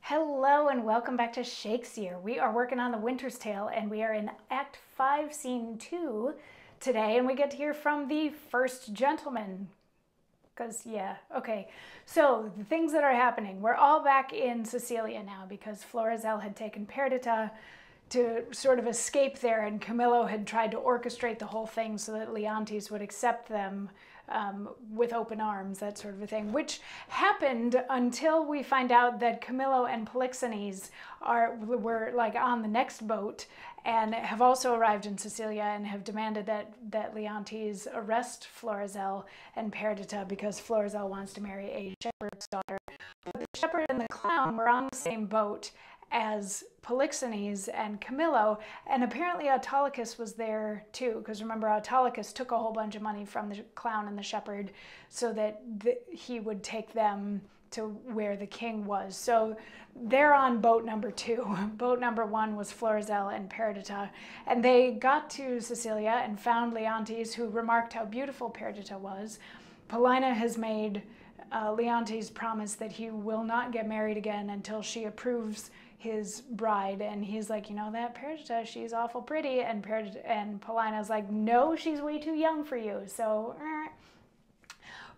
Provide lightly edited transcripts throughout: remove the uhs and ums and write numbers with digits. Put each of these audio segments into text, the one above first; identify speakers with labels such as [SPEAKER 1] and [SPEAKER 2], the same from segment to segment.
[SPEAKER 1] Hello and welcome back to Shakesyear. We are working on The Winter's Tale and we are in Act 5, Scene 2 today, and we get to hear from the first gentleman. Because, yeah, okay. So, the things that are happening. We're all back in Sicilia now because Florizel had taken Perdita to sort of escape there, and Camillo had tried to orchestrate the whole thing so that Leontes would accept them with open arms, that sort of a thing, which happened until we find out that Camillo and Polixenes were like on the next boat and have also arrived in Sicilia and have demanded that Leontes arrest Florizel and Perdita because Florizel wants to marry a shepherd's daughter. But the shepherd and the clown were on the same boat as Polixenes and Camillo, and apparently Autolycus was there too, because remember, Autolycus took a whole bunch of money from the clown and the shepherd so that he would take them to where the king was. So they're on boat number 2. Boat number 1 was Florizel and Perdita, and they got to Sicilia and found Leontes, who remarked how beautiful Perdita was. Paulina has made Leontes promise that he will not get married again until she approves his bride, and he's like, you know, that Perdita, she's awful pretty, and Paulina's like, no, she's way too young for you. So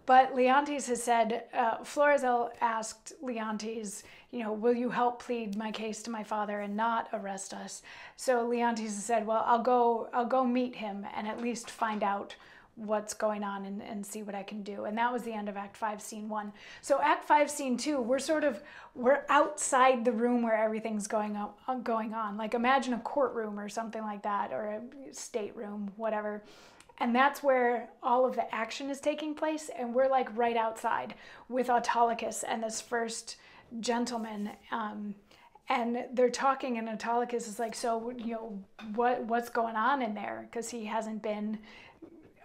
[SPEAKER 1] but Leontes has said, Florizel asked Leontes, you know, will you help plead my case to my father and not arrest us? So Leontes has said, well, I'll go meet him and at least find out what's going on and see what I can do. And that was the end of Act 5, Scene 1. So Act 5, Scene 2, we're outside the room where everything's going on. Like imagine a courtroom or something like that, or a stateroom, whatever. And that's where all of the action is taking place. And we're like right outside with Autolycus and this first gentleman. And they're talking, and Autolycus is like, so, you know, what's going on in there? Because he hasn't been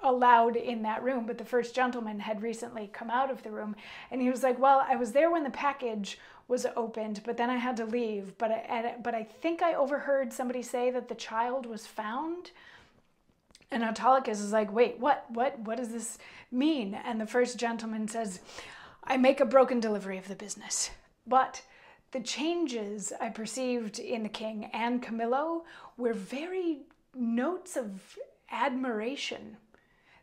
[SPEAKER 1] allowed in that room, but the first gentleman had recently come out of the room, and he was like, well, I was there when the package was opened, but then I had to leave, but I think I overheard somebody say that the child was found. And Autolycus is like, wait, what does this mean? And the first gentleman says, I make a broken delivery of the business, but the changes I perceived in the king and Camillo were very notes of admiration.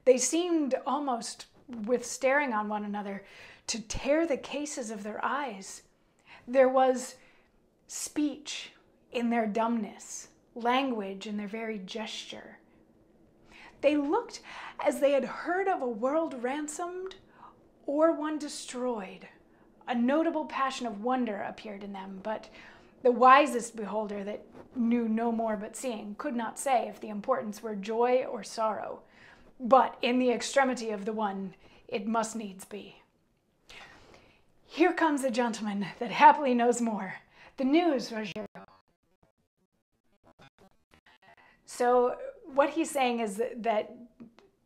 [SPEAKER 1] They seemed almost, with staring on one another, to tear the cases of their eyes. There was speech in their dumbness, language in their very gesture. They looked as they had heard of a world ransomed or one destroyed. A notable passion of wonder appeared in them, but the wisest beholder that knew no more but seeing could not say if the importance were joy or sorrow. But in the extremity of the one, it must needs be. Here comes a gentleman that happily knows more. The news, Rogero. So what he's saying is that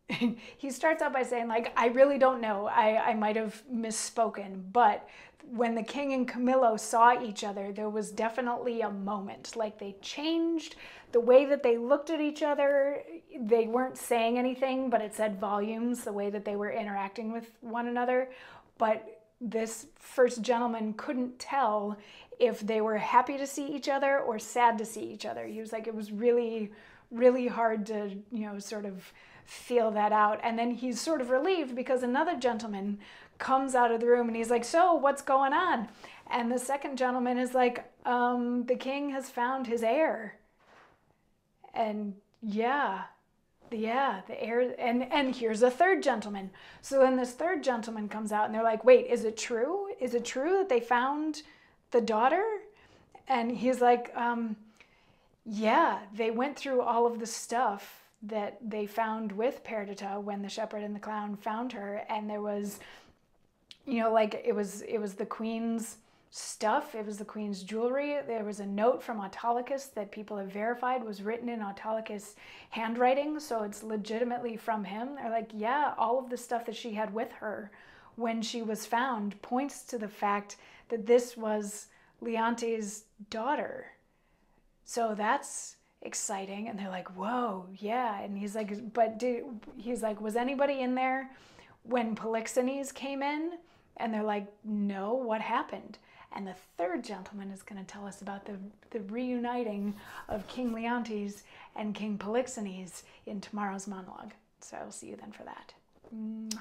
[SPEAKER 1] he starts out by saying, like, I really don't know. I might have misspoken, but when the king and Camillo saw each other, there was definitely a moment. Like, they changed the way that they looked at each other. They weren't saying anything, but it said volumes, the way that they were interacting with one another. But this first gentleman couldn't tell if they were happy to see each other or sad to see each other. He was like, it was really, really hard to, you know, sort of feel that out. And then he's sort of relieved because another gentleman comes out of the room and he's like, so what's going on? And the second gentleman is like, the king has found his heir. And the heir, and here's a third gentleman. So then this third gentleman comes out and they're like, wait, is it true? Is it true that they found the daughter? And he's like, yeah, they went through all of the stuff that they found with Perdita when the shepherd and the clown found her, and there was, you know, like it was the queen's stuff, it was the queen's jewelry. There was a note from Autolycus that people have verified was written in Autolycus handwriting, so it's legitimately from him. They're like, yeah, all of the stuff that she had with her when she was found points to the fact that this was Leontes' daughter. So that's exciting. And they're like, whoa, yeah. And he's like, was anybody in there when Polixenes came in? And they're like, no, what happened? And the third gentleman is going to tell us about the reuniting of King Leontes and King Polixenes in tomorrow's monologue. So I'll see you then for that. Mwah.